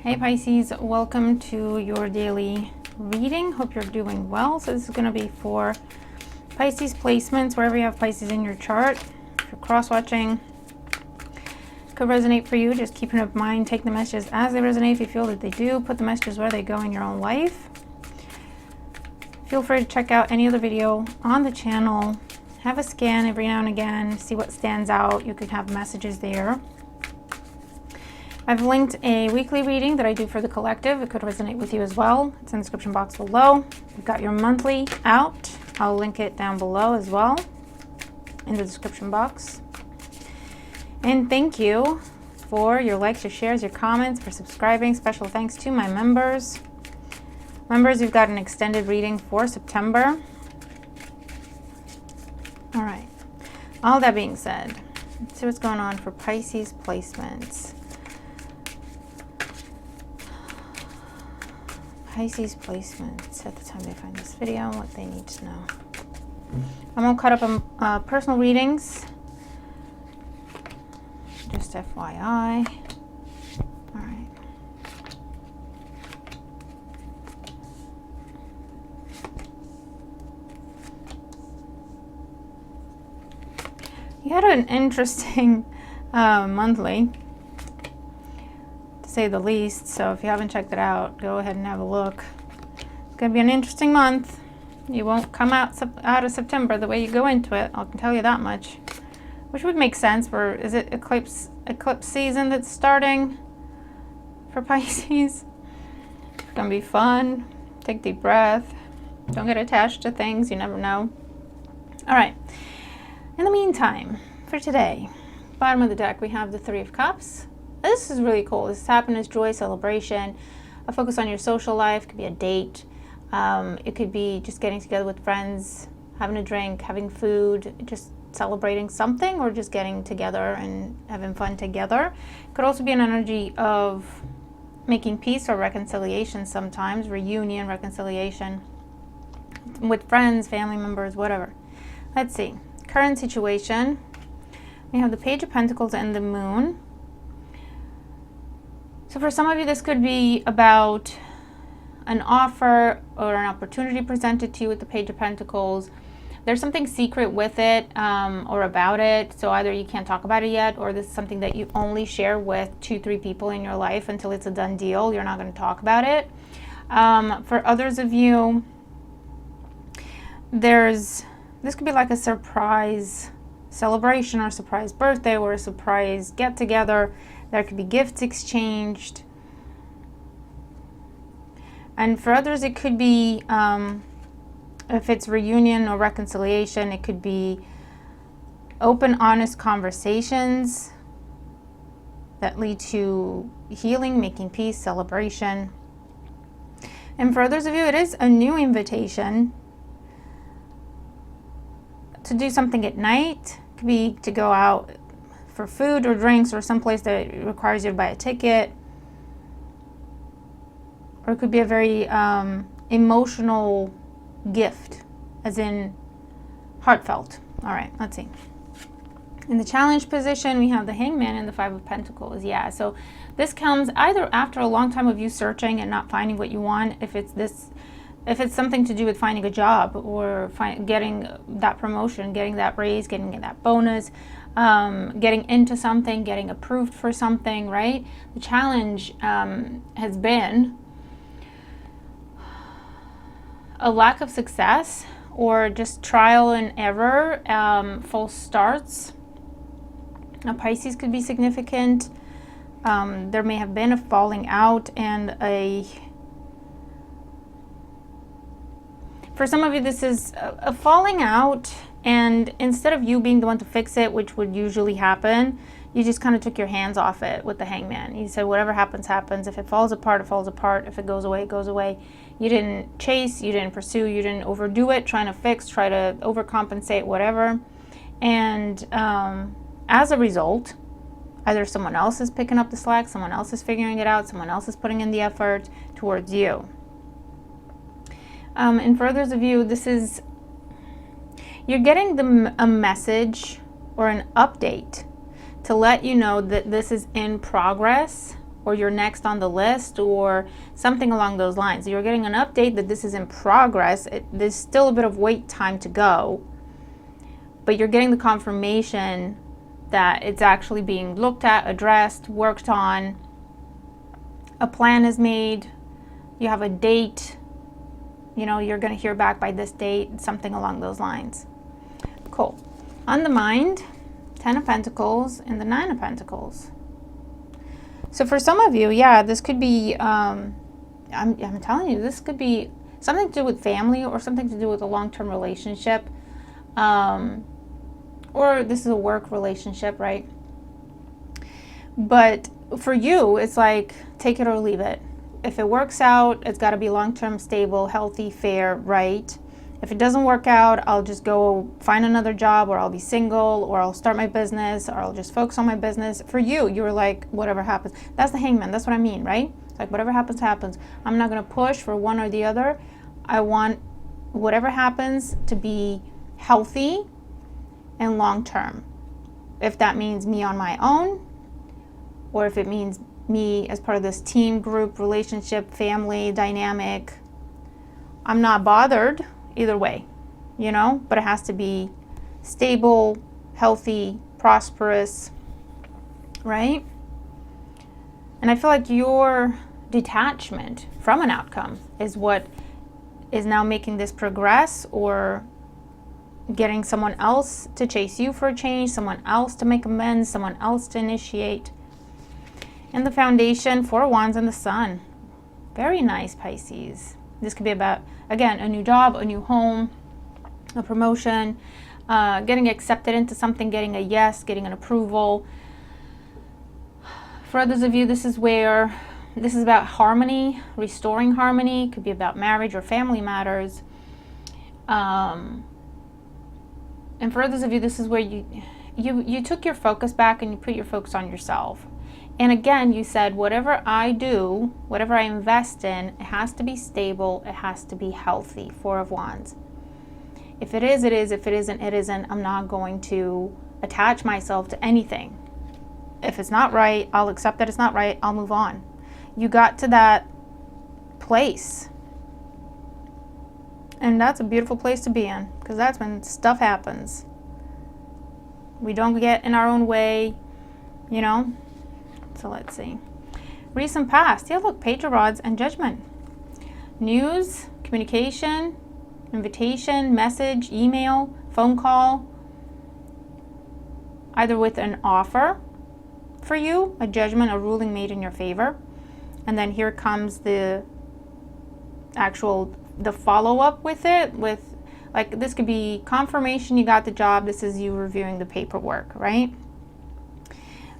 Hey Pisces, welcome to your daily reading. Hope you're doing well. So this is going to be for Pisces placements, wherever you have Pisces in your chart. If you're cross-watching, could resonate for you. Just keep in mind, take the messages as they resonate. If you feel that they do, put the messages where they go in your own life. Feel free to check out any other video on the channel. Have a scan every now and again, see what stands out. You could have messages there. I've linked a weekly reading that I do for the collective. It could resonate with you as well. It's in the description box below. You've got your monthly out. I'll link it down below as well in the description box. And thank you for your likes, your shares, your comments, for subscribing. Special thanks to my members. Members, you've got an extended reading for September. All right. All that being said, let's see what's going on for Pisces placements. Pisces placements at the time they find this video, what they need to know. I'm all caught up on personal readings. Just FYI. All right. You had an interesting monthly, to say the least. So if you haven't checked it out, go ahead and have a look. It's going to be an interesting month. You won't come out of September the way you go into it. I can tell you that much. Which would make sense. For is it eclipse season that's starting for Pisces? It's going to be fun. Take a deep breath. Don't get attached to things. You never know. All right. In the meantime, for today, bottom of the deck, we have the Three of Cups. This is really cool. This is happiness, joy, celebration. A focus on your social life. It could be a date. It could be just getting together with friends, having a drink, having food, just celebrating something, or just getting together and having fun together. It could also be an energy of making peace or reconciliation sometimes. Reunion, reconciliation with friends, family members, whatever. Let's see. Current situation. We have the Page of Pentacles and the Moon. So for some of you, this could be about an offer or an opportunity presented to you with the Page of Pentacles. There's something secret with it or about it. So either you can't talk about it yet, or this is something that you only share with 2-3 people in your life until it's a done deal. You're not going to talk about it. For others of you, this could be like a surprise celebration, or a surprise birthday, or a surprise get-together. There could be gifts exchanged. And for others, it could be, if it's reunion or reconciliation, it could be open, honest conversations that lead to healing, making peace, celebration. And for others of you, it is a new invitation to do something at night. It could be to go out for food or drinks, or someplace that requires you to buy a ticket. Or it could be a very emotional gift, as in heartfelt. All right, let's see. In the challenge position, we have the Hangman and the Five of Pentacles. Yeah, so this comes either after a long time of you searching and not finding what you want. If it's something to do with finding a job, or getting that promotion, getting that raise, getting that bonus, getting into something, getting approved for something, right? The challenge has been a lack of success, or just trial and error, false starts. Now, Pisces could be significant. There may have been a falling out and for some of you, this is a falling out, and instead of you being the one to fix it, which would usually happen, you just kind of took your hands off it with the Hangman. You said, whatever happens, happens. If it falls apart, it falls apart. If it goes away, it goes away. You didn't chase, you didn't pursue, you didn't overdo it, trying to fix, try to overcompensate, whatever. And as a result, either someone else is picking up the slack, someone else is figuring it out, someone else is putting in the effort towards you. And for others of you, this is, you're getting a message or an update to let you know that this is in progress, or you're next on the list, or something along those lines. You're getting an update that this is in progress. There's still a bit of wait time to go, but you're getting the confirmation that it's actually being looked at, addressed, worked on. A plan is made. You have a date. You know, you're going to hear back by this date, something along those lines. Cool. On the mind, 10 of Pentacles and the 9 of Pentacles. So for some of you, yeah, this could be, I'm telling you, this could be something to do with family or something to do with a long-term relationship. Or this is a work relationship, right? But for you, it's like, take it or leave it. If it works out, it's got to be long-term, stable, healthy, fair, right? If it doesn't work out, I'll just go find another job, or I'll be single, or I'll start my business, or I'll just focus on my business. For you, you're like, whatever happens. That's the Hangman. That's what I mean, right? It's like, whatever happens, happens. I'm not going to push for one or the other. I want whatever happens to be healthy and long-term. If that means me on my own, or if it means me as part of this team, group, relationship, family dynamic, I'm not bothered either way, you know, but it has to be stable, healthy, prosperous, right? And I feel like your detachment from an outcome is what is now making this progress, or getting someone else to chase you for a change, someone else to make amends, someone else to initiate. And the Foundation, 4 of Wands and the Sun. Very nice, Pisces. This could be about, again, a new job, a new home, a promotion, getting accepted into something, getting a yes, getting an approval. For others of you, this is about harmony, restoring harmony. It could be about marriage or family matters. And for others of you, this is where you took your focus back and you put your focus on yourself. And again, you said, whatever I do, whatever I invest in, it has to be stable, it has to be healthy. 4 of Wands. If it is, it is. If it isn't, it isn't. I'm not going to attach myself to anything. If it's not right, I'll accept that it's not right. I'll move on. You got to that place. And that's a beautiful place to be in, because that's when stuff happens. We don't get in our own way, you know. So let's see. Recent past. Yeah, look, Page of Rods and Judgment. News, communication, invitation, message, email, phone call. Either with an offer for you, a judgment, a ruling made in your favor. And then here comes the follow-up with it. With, like, this could be confirmation you got the job. This is you reviewing the paperwork, right?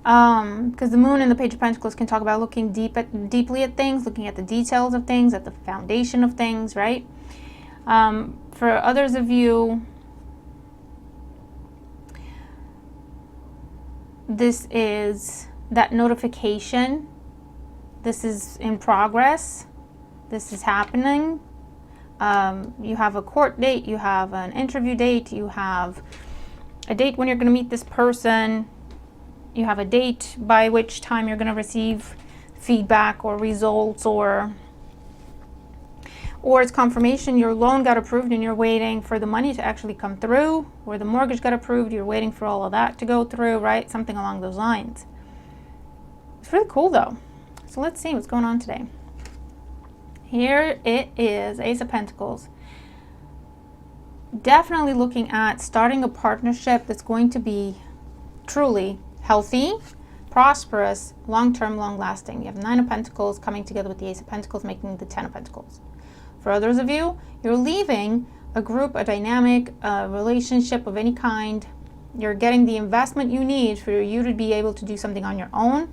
Because the Moon and the Page of Pentacles can talk about looking deeply at things, looking at the details of things, at the foundation of things, right? For others of you, this is that notification. This is in progress. This is happening. You have a court date, you have an interview date, you have a date when you're going to meet this person. You have a date by which time you're going to receive feedback or results, or it's confirmation your loan got approved and you're waiting for the money to actually come through, or the mortgage got approved, you're waiting for all of that to go through, right? Something along those lines. It's really cool though. So let's see what's going on today. Here it is, Ace of Pentacles. Definitely looking at starting a partnership that's going to be truly healthy, prosperous, long-term, long-lasting. You have 9 of Pentacles coming together with the Ace of Pentacles, making the 10 of Pentacles. For others of you, you're leaving a group, a dynamic, a relationship of any kind. You're getting the investment you need for you to be able to do something on your own,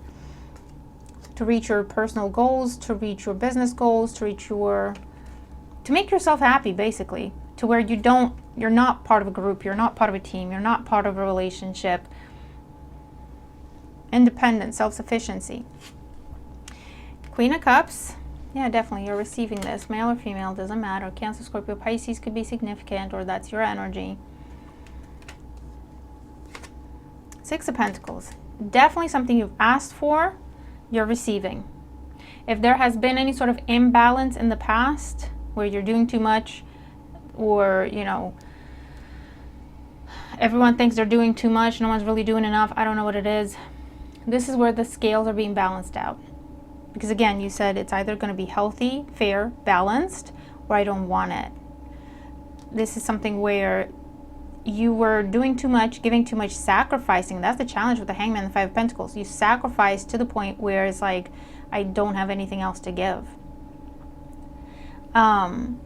to reach your personal goals, to reach your business goals, to make yourself happy, basically, to where you're not part of a group, you're not part of a team, you're not part of a relationship. Independence, self-sufficiency. Queen of Cups. Yeah, definitely. You're receiving this. Male or female, doesn't matter. Cancer, Scorpio, Pisces could be significant, or that's your energy. 6 of Pentacles. Definitely something you've asked for. you're receiving. If there has been any sort of imbalance in the past where you're doing too much, or, you know, everyone thinks they're doing too much, no one's really doing enough, I don't know what it is. This is where the scales are being balanced out. Because again, you said it's either going to be healthy, fair, balanced, or I don't want it. This is something where you were doing too much, giving too much, sacrificing. That's the challenge with the Hangman and the Five of Pentacles. You sacrifice to the point where it's like, I don't have anything else to give. And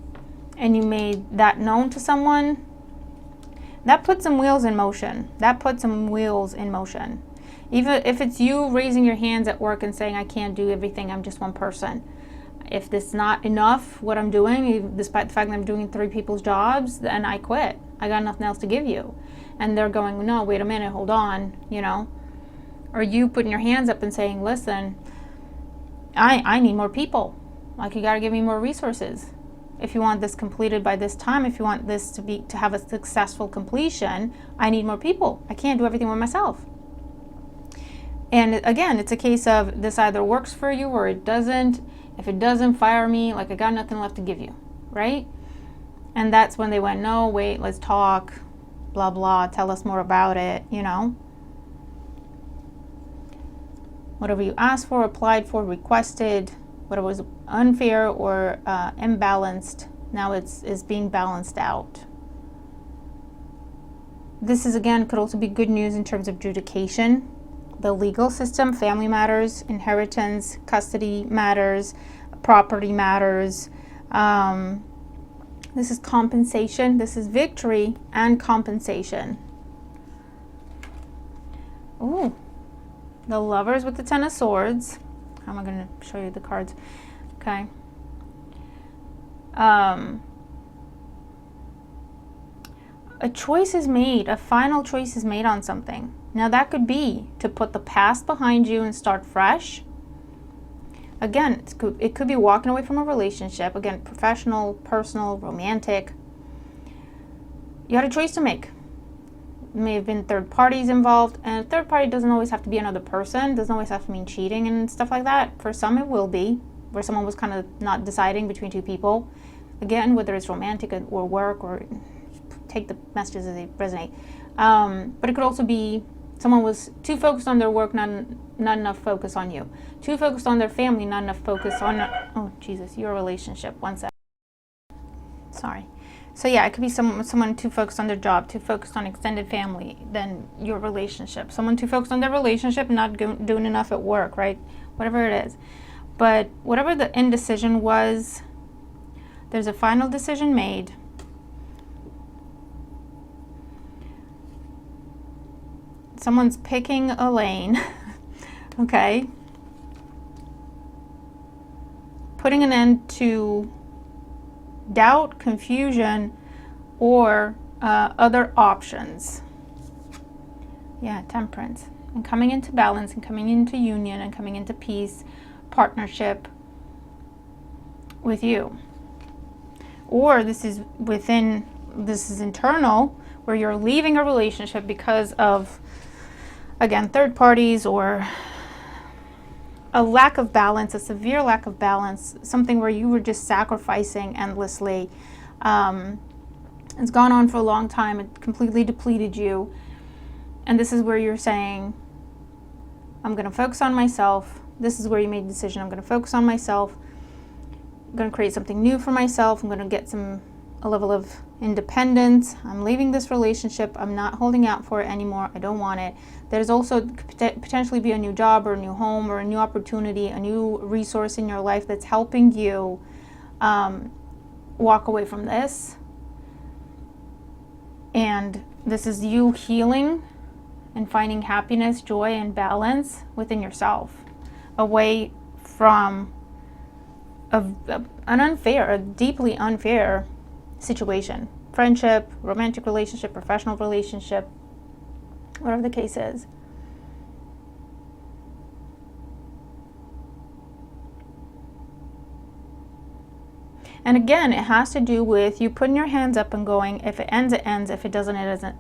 you made that known to someone. That puts some wheels in motion. That puts some wheels in motion. Even if it's you raising your hands at work and saying, I can't do everything, I'm just one person. If this is not enough, what I'm doing, despite the fact that I'm doing 3 people's jobs, then I quit. I got nothing else to give you. And they're going, no, wait a minute, hold on, you know. Or you putting your hands up and saying, listen, I need more people. Like, you got to give me more resources. If you want this completed by this time, if you want this to have a successful completion, I need more people. I can't do everything by myself. And again, it's a case of this either works for you or it doesn't. If it doesn't, fire me. Like, I got nothing left to give you, right? And that's when they went, no, wait, let's talk, blah, blah, tell us more about it, you know. Whatever you asked for, applied for, requested, whatever was unfair or imbalanced, now is being balanced out. This is, again, could also be good news in terms of adjudication, the legal system, family matters, inheritance, custody matters, property matters. This is compensation. This is victory and compensation. Ooh, the Lovers with the Ten of Swords. How am I going to show you the cards? Okay. A choice is made. A final choice is made on something. Now that could be to put the past behind you and start fresh. Again, it could be walking away from a relationship. Again, professional, personal, romantic. You had a choice to make. May have been third parties involved, and a third party doesn't always have to be another person. Doesn't always have to mean cheating and stuff like that. For some, it will be, where someone was kind of not deciding between 2 people. Again, whether it's romantic or work, or take the messages as they resonate. But it could also be someone was too focused on their work, not enough focus on you. Too focused on their family, not enough focus on, oh Jesus, your relationship. One sec. Sorry. So yeah, it could be someone too focused on their job, too focused on extended family, than your relationship. Someone too focused on their relationship, not doing enough at work, right? Whatever it is. But whatever the indecision was, there's a final decision made. Someone's picking a lane, okay? Putting an end to doubt, confusion, or other options. Yeah, Temperance. And coming into balance, and coming into union, and coming into peace, partnership with you. Or this is internal, where you're leaving a relationship because of, again, third parties, or a lack of balance, a severe lack of balance, something where you were just sacrificing endlessly. It's gone on for a long time. It completely depleted you. And this is where you're saying, I'm going to focus on myself. This is where you made the decision. I'm going to focus on myself. I'm going to create something new for myself. I'm going to get a level of independence. I'm leaving this relationship. I'm not holding out for it anymore. I don't want it. There's also potentially be a new job, or a new home, or a new opportunity, a new resource in your life that's helping you walk away from this. And this is you healing and finding happiness, joy, and balance within yourself, away from a deeply unfair situation. Friendship, romantic relationship, professional relationship, whatever the case is. And again, it has to do with you putting your hands up and going, if it ends, it ends. If it doesn't, it doesn't.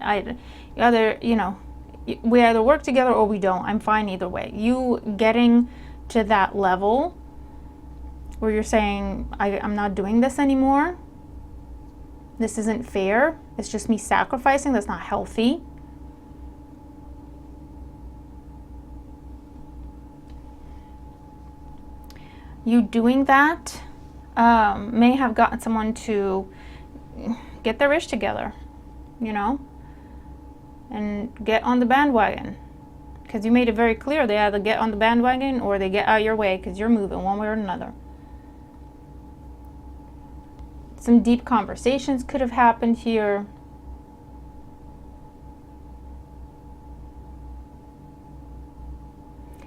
We either work together or we don't. I'm fine either way. You getting to that level where you're saying, I'm not doing this anymore. This isn't fair. It's just me sacrificing. That's not healthy. You doing that may have gotten someone to get their ish together, you know, and get on the bandwagon. Because you made it very clear they either get on the bandwagon or they get out of your way because you're moving one way or another. Some deep conversations could have happened here.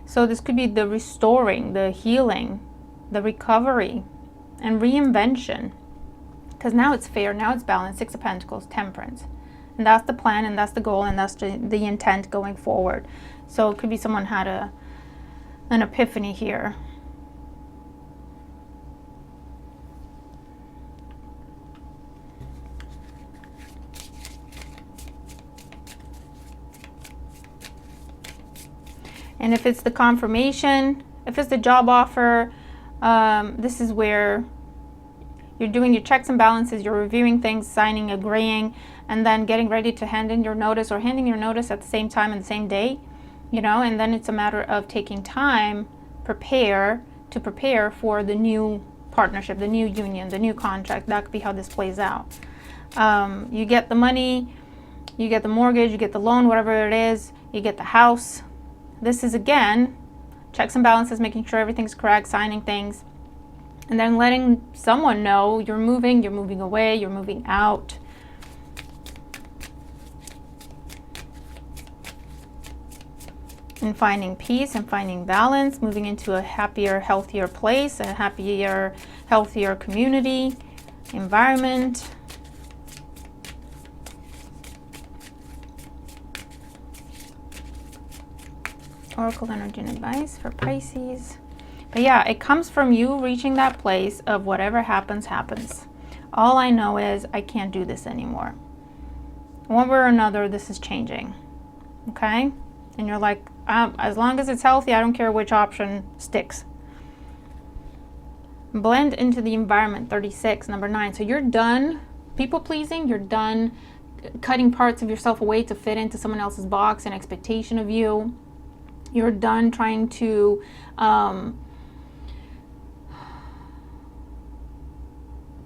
So this could be the restoring, the healing, the recovery, and reinvention. Because now it's fair, now it's balanced. 6 of Pentacles, Temperance. And that's the plan, and that's the goal, and that's the intent going forward. So it could be someone had an epiphany here. And if it's the confirmation, if it's the job offer, this is where you're doing your checks and balances, you're reviewing things, signing, agreeing, and then getting ready to hand in your notice, or handing your notice at the same time and the same day, you know, and then it's a matter of taking time, prepare for the new partnership, the new union, the new contract. That could be how this plays out. You get the money, you get the mortgage, you get the loan, whatever it is, you get the house. This is, again, checks and balances, making sure everything's correct, signing things, and then letting someone know you're moving away, you're moving out. And finding peace and finding balance, moving into a happier, healthier place, a happier, healthier community, environment. Oracle energy and advice for Pisces. But yeah, it comes from you reaching that place of whatever happens, happens. All I know is I can't do this anymore. One way or another, this is changing. Okay? And you're like, as long as it's healthy, I don't care which option sticks. Blend into the environment, 36, number 9. So you're done people pleasing. You're done cutting parts of yourself away to fit into someone else's box and expectation of you. You're done trying to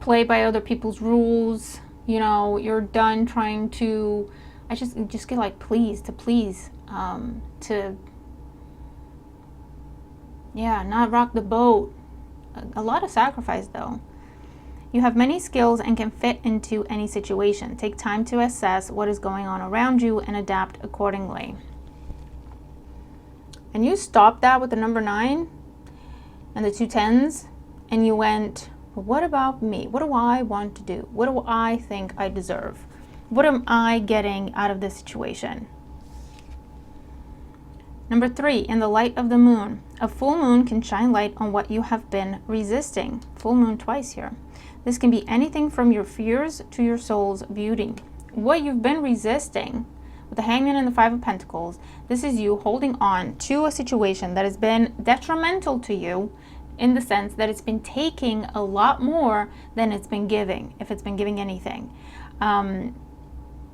play by other people's rules. You know, you're done trying to, just get like please, not rock the boat. A lot of sacrifice though. You have many skills and can fit into any situation. Take time to assess what is going on around you and adapt accordingly. And you stopped that with the number 9 and the 2 10s, and you went, well, what about me? What do I want to do? What do I think I deserve? What am I getting out of this situation? Number 3, in the light of the moon. A full moon can shine light on what you have been resisting. Full moon twice here. This can be anything from your fears to your soul's beauty. What you've been resisting, with the Hangman and the 5 of Pentacles, this is you holding on to a situation that has been detrimental to you, in the sense that it's been taking a lot more than it's been giving, if it's been giving anything. And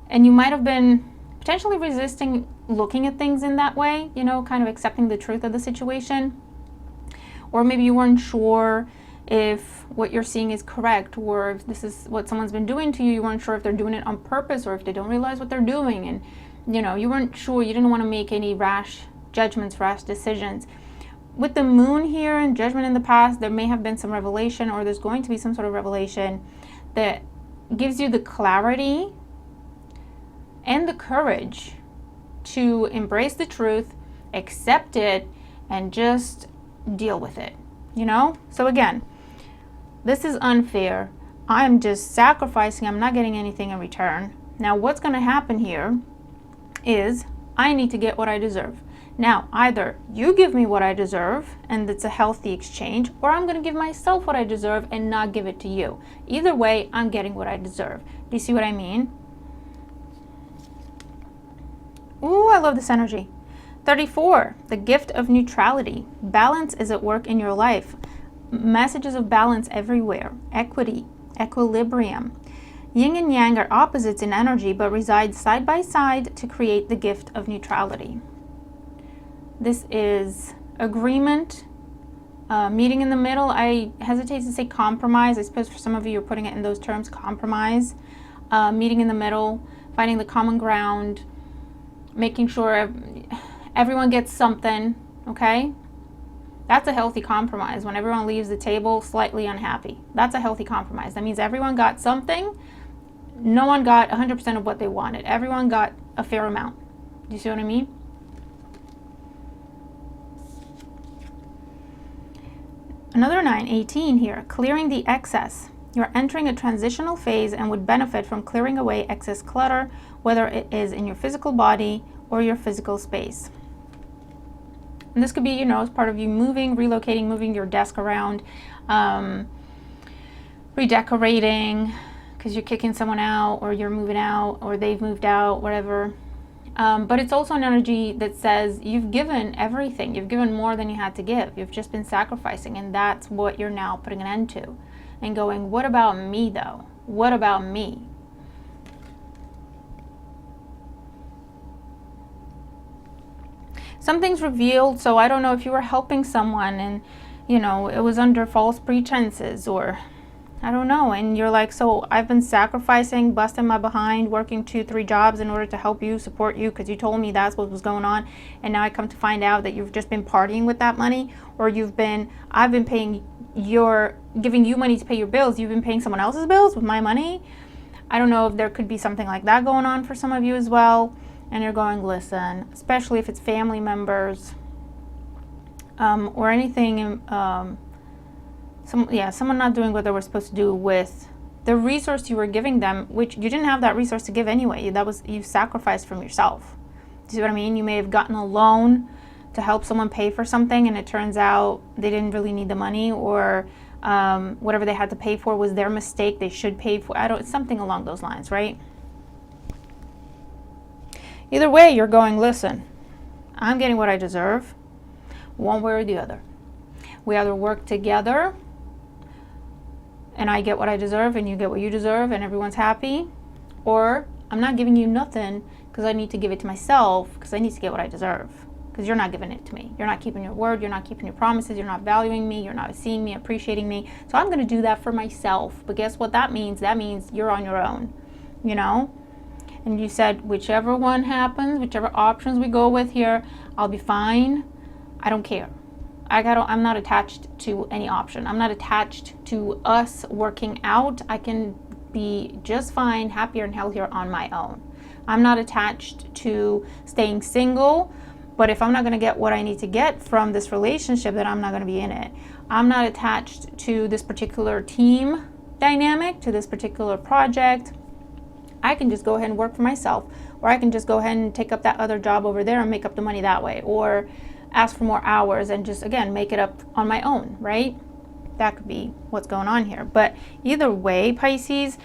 you might have been potentially resisting looking at things in that way, you know, kind of accepting the truth of the situation. Or maybe you weren't sure if what you're seeing is correct, or if this is what someone's been doing to you. You weren't sure if they're doing it on purpose or if they don't realize what they're doing. And, you know, you weren't sure. You didn't want to make any rash judgments, rash decisions. With the moon here and judgment in the past, there may have been some revelation, or there's going to be some sort of revelation that gives you the clarity and the courage to embrace the truth, accept it, and just deal with it, you know? So again, this is unfair. I'm just sacrificing. I'm not getting anything in return. Now, what's going to happen here is I need to get what I deserve. Now, either you give me what I deserve, and it's a healthy exchange, or I'm going to give myself what I deserve and not give it to you. Either way, I'm getting what I deserve. Do you see what I mean? Ooh, I love this energy. 34, the gift of neutrality. Balance is at work in your life. Messages of balance everywhere. Equity, equilibrium. Yin and yang are opposites in energy, but reside side by side to create the gift of neutrality. This is agreement, meeting in the middle. I hesitate to say compromise. I suppose for some of you, you're putting it in those terms, compromise. Meeting in the middle, finding the common ground, making sure everyone gets something, okay? That's a healthy compromise. When everyone leaves the table slightly unhappy, that's a healthy compromise. That means everyone got something. No one got 100% of what they wanted. Everyone got a fair amount. Do you see what I mean? Another 9, 18 here, clearing the excess. You're entering a transitional phase and would benefit from clearing away excess clutter, whether it is in your physical body or your physical space. And this could be, as part of you moving, relocating, moving your desk around, redecorating, because you're kicking someone out, or you're moving out, or they've moved out, whatever. But it's also an energy that says you've given everything. You've given more than you had to give. You've just been sacrificing, and that's what you're now putting an end to. And going, what about me, though? What about me? Something's revealed, so I don't know if you were helping someone and, it was under false pretenses, or I don't know, and you're like, so I've been sacrificing, busting my behind, working 2-3 jobs in order to help you, support you, because you told me that's what was going on, and now I come to find out that you've just been partying with that money, or I've been giving you money to pay your bills, you've been paying someone else's bills with my money. I don't know if there could be something like that going on for some of you as well. And you're going, listen, especially if it's family members, or anything, someone not doing what they were supposed to do with the resource you were giving them, which you didn't have that resource to give anyway. You sacrificed from yourself. Do you see what I mean? You may have gotten a loan to help someone pay for something, and it turns out they didn't really need the money, or whatever they had to pay for was their mistake. They should pay for. It's something along those lines, right? Either way, you're going, listen, I'm getting what I deserve, one way or the other. We either work together and I get what I deserve and you get what you deserve and everyone's happy, or I'm not giving you nothing because I need to give it to myself because I need to get what I deserve, because you're not giving it to me. You're not keeping your word. You're not keeping your promises. You're not valuing me. You're not seeing me, appreciating me. So I'm going to do that for myself. But guess what that means? That means you're on your own, And you said, whichever one happens, whichever options we go with here, I'll be fine. I don't care. I'm not attached to any option. I'm not attached to us working out. I can be just fine, happier and healthier on my own. I'm not attached to staying single, but if I'm not going to get what I need to get from this relationship, then I'm not going to be in it. I'm not attached to this particular team dynamic, to this particular project. I can just go ahead and work for myself, or I can just go ahead and take up that other job over there and make up the money that way, or ask for more hours and just, again, make it up on my own, right? That could be what's going on here. But either way, Pisces,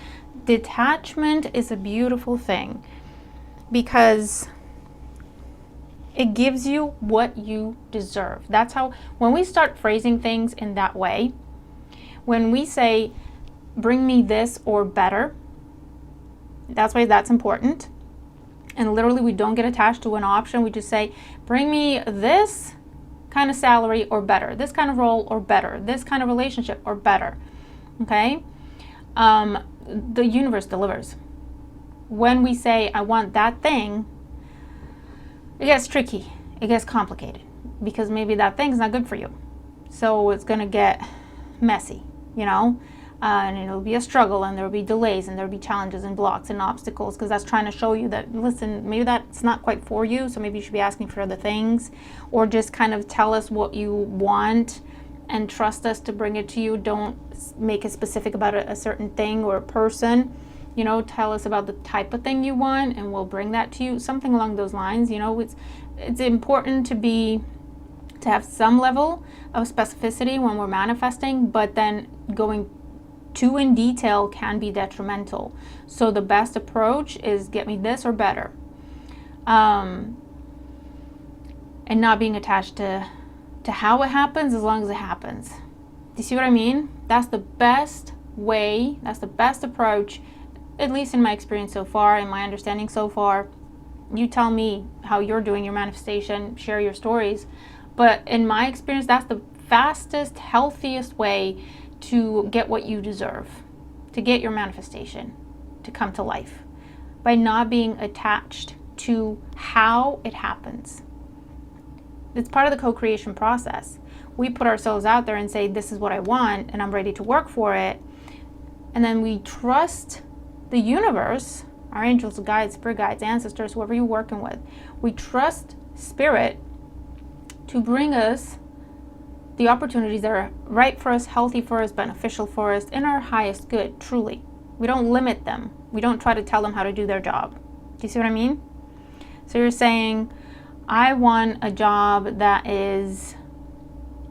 detachment is a beautiful thing because it gives you what you deserve. That's how, when we start phrasing things in that way, when we say, bring me this or better, that's why that's important. And literally, we don't get attached to an option. We just say, bring me this kind of salary or better, this kind of role or better, this kind of relationship or better. Okay? The universe delivers. When we say, I want that thing, it gets tricky. It gets complicated because maybe that thing's not good for you. So it's going to get messy, and it'll be a struggle, and there'll be delays, and there'll be challenges and blocks and obstacles, because that's trying to show you that, listen, maybe that's not quite for you, so maybe you should be asking for other things, or just kind of tell us what you want and trust us to bring it to you. Don't make it specific about a certain thing or a person. Tell us about the type of thing you want, and we'll bring that to you. Something along those lines. It's important to have some level of specificity when we're manifesting, but then going too in detail can be detrimental. So the best approach is get me this or better. and not being attached to how it happens, as long as it happens. Do you see what I mean? That's the best way, that's the best approach, at least in my experience so far, in my understanding so far. You tell me how you're doing your manifestation, share your stories. But in my experience, that's the fastest, healthiest way to get what you deserve, to get your manifestation to come to life, by not being attached to how it happens. It's part of the co-creation process. We put ourselves out there and say, this is what I want, and I'm ready to work for it. And then we trust the universe, our angels, guides, spirit guides, ancestors, whoever you're working with. We trust spirit to bring us the opportunities that are right for us, healthy for us, beneficial for us, in our highest good, truly. We don't limit them. We don't try to tell them how to do their job. Do you see what I mean? So you're saying, I want a job that is,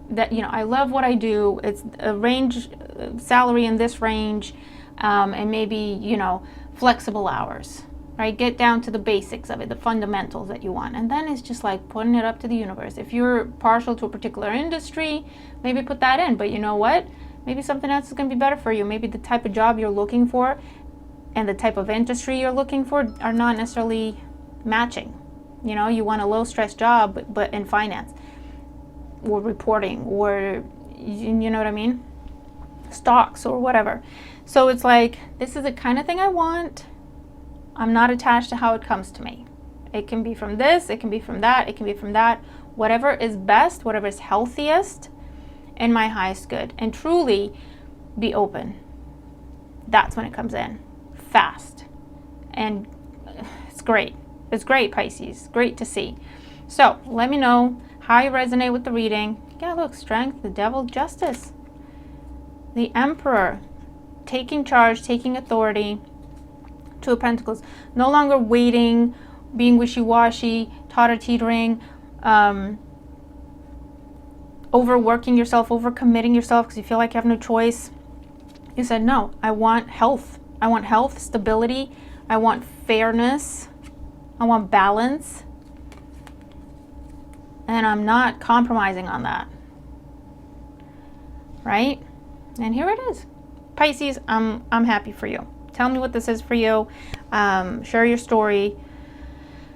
that, you know, I love what I do. It's a range, salary in this range, and maybe, you know, flexible hours, right? Get down to the basics of it, the fundamentals that you want. And then it's just like putting it up to the universe. If you're partial to a particular industry, maybe put that in. But you know what? Maybe something else is going to be better for you. Maybe the type of job you're looking for and the type of industry you're looking for are not necessarily matching. You know, you want a low stress job, but in finance or reporting, or, you know what I mean? Stocks or whatever. So it's like, this is the kind of thing I want. I'm not attached to how it comes to me. It can be from this, it can be from that, it can be from that. Whatever is best, whatever is healthiest, and my highest good. And truly be open. That's when it comes in. Fast. And it's great. It's great, Pisces. Great to see. So let me know how you resonate with the reading. Yeah, look, Strength, the Devil, Justice. The Emperor, taking charge, taking authority. Two of Pentacles, no longer waiting, being wishy-washy, totter-teetering, overworking yourself, overcommitting yourself because you feel like you have no choice. You said, no, I want health. I want health, stability. I want fairness. I want balance. And I'm not compromising on that. Right? And here it is. Pisces, I'm happy for you. Tell me what this is for you. Share your story.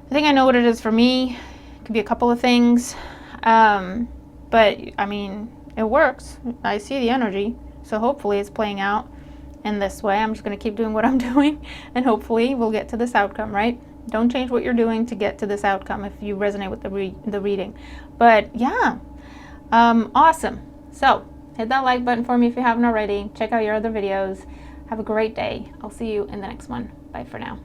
I think I know what it is for me. It could be a couple of things. But, I mean, it works. I see the energy. So hopefully it's playing out in this way. I'm just going to keep doing what I'm doing. And hopefully we'll get to this outcome, right? Don't change what you're doing to get to this outcome if you resonate with the reading. But, yeah. Awesome. So, hit that like button for me if you haven't already. Check out your other videos. Have a great day. I'll see you in the next one. Bye for now.